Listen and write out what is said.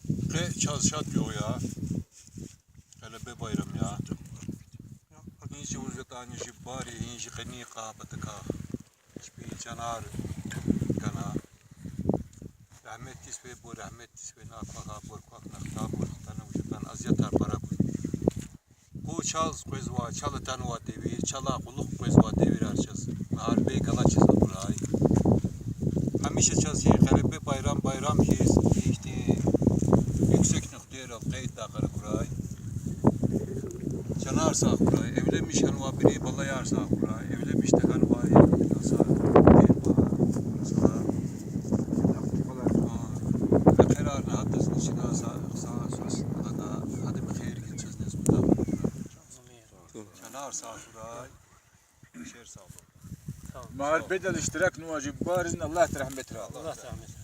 Ve çalışat yok ya. Hele be bayram ya. İnşi vurgat anışı bari inşi kani qabatı ka. Hiçbir canar kana. Rahmet tisbe bu rahmet tisbe nakva borkak nakta borktan vurgan azyatar para bu. Bu çal quezwa çalatan wa devi çala quluk quezwa devir arçaz. Nahar bey galaçız buray. Hamisha çazı hele bayram bayram hiç işte yüksek noktaya kayıt dağarı kuray. Canar sağ kuray. Evlenmiş hanıma biri balayar sağ kuray. Evlenmiş de hanıma nasıl kararını haddesinin içine sağ sözüne kadar hadi bir hayır gideceğiz nesbunda. Canar sağ kuray. Şer sağ. مع البدل اشتراك نواجب بارزن الله ترحمته Allah rahmet